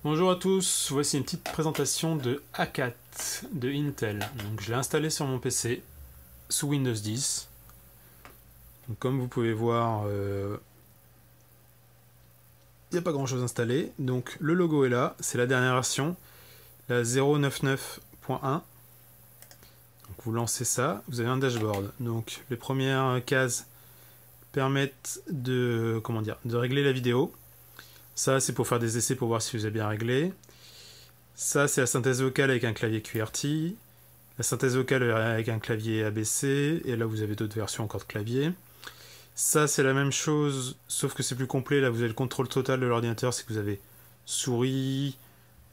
Bonjour à tous, voici une petite présentation de A4 de Intel. Donc, je l'ai installé sur mon PC sous Windows 10. Donc, comme vous pouvez voir, il n'y a pas grand chose installé. Donc le logo est là, c'est la dernière version, la 099.1. Donc vous lancez ça, vous avez un dashboard. Donc les premières cases permettent de, de régler la vidéo. Ça, c'est pour faire des essais pour voir si vous avez bien réglé. Ça, c'est la synthèse vocale avec un clavier QWERTY. La synthèse vocale avec un clavier ABC. Et là, vous avez d'autres versions encore de clavier. Ça, c'est la même chose, sauf que c'est plus complet. Là, vous avez le contrôle total de l'ordinateur. C'est que vous avez souris,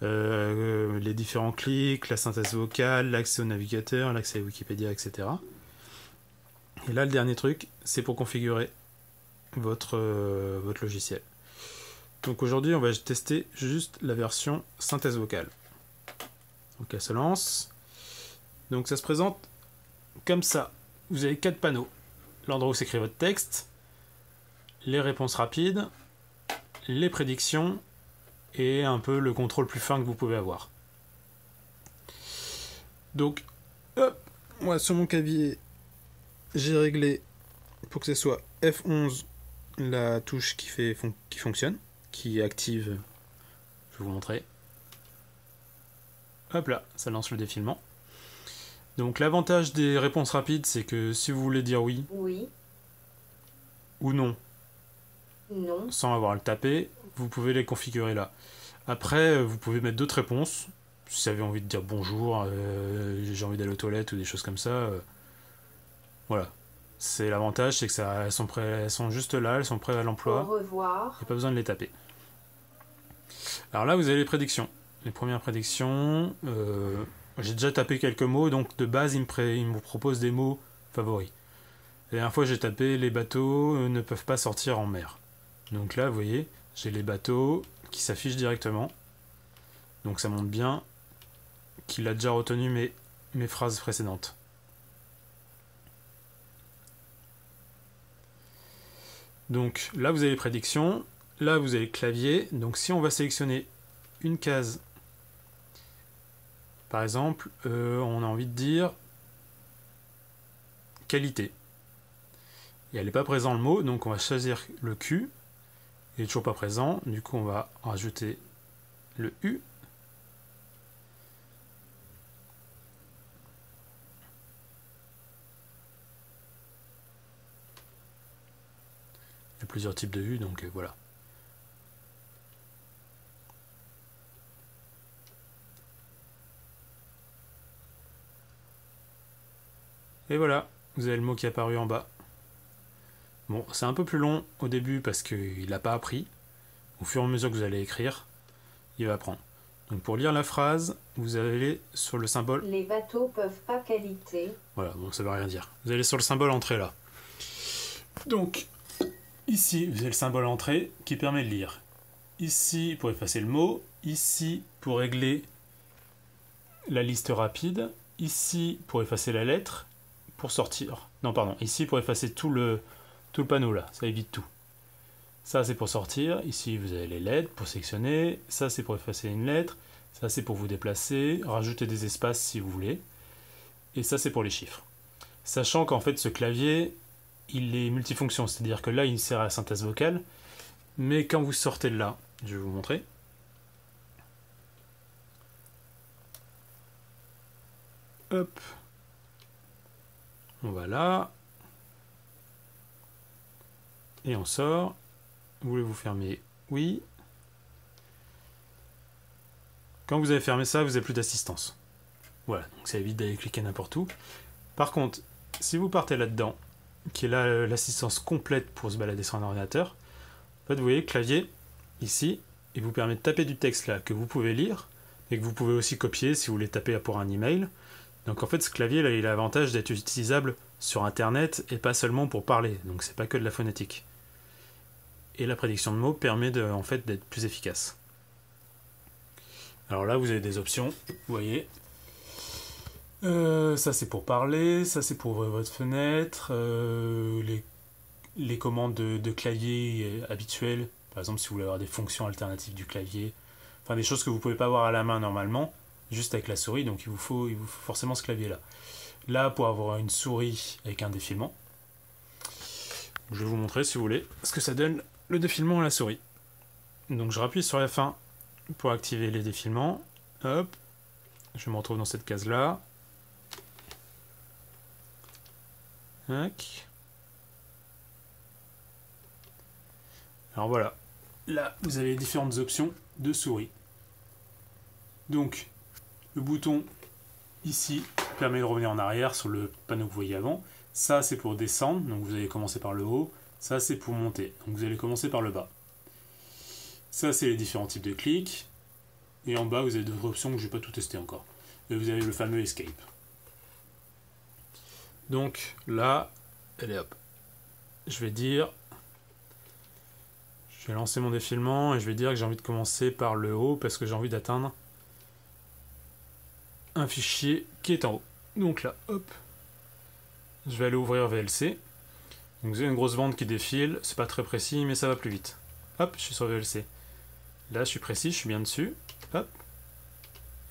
les différents clics, la synthèse vocale, l'accès au navigateur, l'accès à Wikipédia, etc. Et là, le dernier truc, c'est pour configurer votre logiciel. Donc aujourd'hui, on va tester juste la version synthèse vocale. Donc elle se lance. Donc ça se présente comme ça. Vous avez 4 panneaux. L'endroit où s'écrit votre texte, les réponses rapides, les prédictions et un peu le contrôle plus fin que vous pouvez avoir. Donc, hop, moi sur mon clavier, j'ai réglé pour que ce soit F11 la touche qui fonctionne, qui active, je vais vous montrer. Hop là, ça lance le défilement. Donc l'avantage des réponses rapides, c'est que si vous voulez dire oui, oui ou non, non, sans avoir à le taper, vous pouvez les configurer là. Après, vous pouvez mettre d'autres réponses. Si vous avez envie de dire bonjour, j'ai envie d'aller aux toilettes ou des choses comme ça. Voilà. C'est l'avantage, c'est que elles sont juste là, elles sont prêtes à l'emploi. au revoir. Il n'y a pas besoin de les taper. Alors là, vous avez les prédictions. Les premières prédictions, j'ai déjà tapé quelques mots, donc de base, il me propose des mots favoris. La dernière fois, j'ai tapé « Les bateaux ne peuvent pas sortir en mer ». Donc là, vous voyez, j'ai les bateaux qui s'affichent directement. Donc ça montre bien qu'il a déjà retenu mes phrases précédentes. Donc là, vous avez les prédictions. Là, vous avez le clavier. Donc si on va sélectionner une case, par exemple, on a envie de dire qualité. Et elle n'est pas présente le mot, donc on va choisir le Q. Il n'est toujours pas présent, du coup on va rajouter le U. Il y a plusieurs types de U, donc voilà. Et voilà, vous avez le mot qui est apparu en bas. Bon, c'est un peu plus long au début parce qu'il n'a pas appris. Au fur et à mesure que vous allez écrire, il va apprendre. Donc pour lire la phrase, vous allez sur le symbole... Les bateaux peuvent pas qualité. Voilà, bon, ça ne veut rien dire. Vous allez sur le symbole entrée là. Donc, ici, vous avez le symbole entrée qui permet de lire. Ici, pour effacer le mot. Ici, pour régler la liste rapide. Ici, pour effacer la lettre. Pour sortir. Non, pardon. Ici, pour effacer tout le panneau là. Ça évite tout. Ça, c'est pour sortir. Ici, vous avez les lettres pour sélectionner. Ça, c'est pour effacer une lettre. Ça, c'est pour vous déplacer. Rajouter des espaces si vous voulez. Et ça, c'est pour les chiffres. Sachant qu'en fait, ce clavier, il est multifonction. C'est-à-dire que là, il sert à la synthèse vocale. Mais quand vous sortez de là, je vais vous montrer. Hop. On va là. Et on sort. Voulez-vous fermer? Oui. Quand vous avez fermé ça, vous n'avez plus d'assistance. Voilà, donc ça évite d'aller cliquer n'importe où. Par contre, si vous partez là-dedans, qui est là l'assistance complète pour se balader sur un ordinateur, en fait, vous voyez le clavier, ici, il vous permet de taper du texte là que vous pouvez lire, et que vous pouvez aussi copier si vous voulez taper pour un email. Donc en fait, ce clavier là, il a l'avantage d'être utilisable sur Internet et pas seulement pour parler, donc c'est pas que de la phonétique. Et la prédiction de mots permet en fait d'être plus efficace. Alors là, vous avez des options, vous voyez. Ça c'est pour parler, ça c'est pour votre fenêtre, les commandes de clavier habituelles. Par exemple, si vous voulez avoir des fonctions alternatives du clavier, enfin des choses que vous pouvez pas voir à la main normalement, juste avec la souris, donc il vous faut forcément ce clavier là. Là, pour avoir une souris avec un défilement, je vais vous montrer si vous voulez ce que ça donne le défilement à la souris. Donc je rappuie sur F1 pour activer les défilements. Hop, je me retrouve dans cette case là. Tac. Alors voilà, là vous avez les différentes options de souris. Donc le bouton ici permet de revenir en arrière sur le panneau que vous voyez avant. Ça c'est pour descendre, donc vous allez commencer par le haut. Ça c'est pour monter, donc vous allez commencer par le bas. Ça c'est les différents types de clics. Et en bas vous avez d'autres options que je ne vais pas tout tester encore. Et vous avez le fameux escape. Donc là, allez hop, je vais dire... Je vais lancer mon défilement et je vais dire que j'ai envie de commencer par le haut parce que j'ai envie d'atteindre un fichier qui est en haut. Donc là, hop, je vais aller ouvrir VLC. Donc vous avez une grosse bande qui défile, c'est pas très précis mais ça va plus vite. Hop, je suis sur VLC. Là je suis précis, je suis bien dessus. Hop,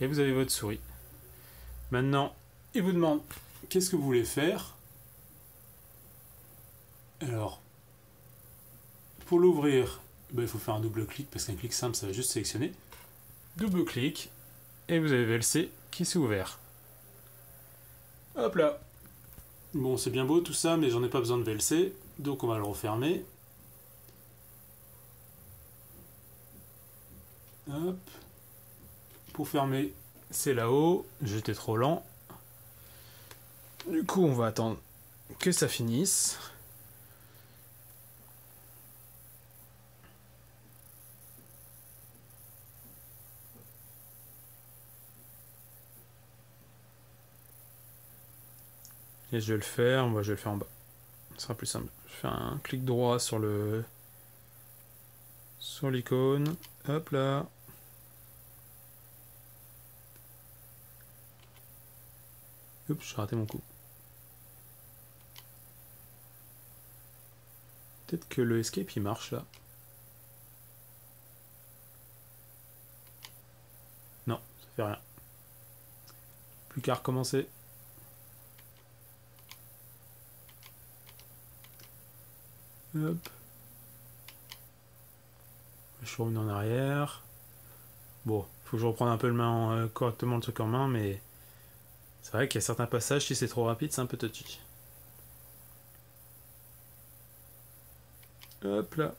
et vous avez votre souris. Maintenant, il vous demande qu'est-ce que vous voulez faire. Alors, pour l'ouvrir, il faut faire un double clic parce qu'un clic simple ça va juste sélectionner. Double clic et vous avez VLC qui s'est ouvert. Hop là. Bon, c'est bien beau tout ça, mais j'en ai pas besoin de VLC, donc on va le refermer. Hop. Pour fermer, c'est là-haut. J'étais trop lent. Du coup, on va attendre que ça finisse. Et je vais le faire, moi je vais le faire en bas. Ce sera plus simple. Je fais un clic droit sur l'icône. Hop là. Oups, j'ai raté mon coup. Peut-être que le escape il marche là. Non, ça fait rien. Plus qu'à recommencer. Hop. Je suis revenu en arrière. Bon, faut que je reprenne un peu correctement le truc en main, mais c'est vrai qu'il y a certains passages, si c'est trop rapide, c'est un peu touchy. Hop là.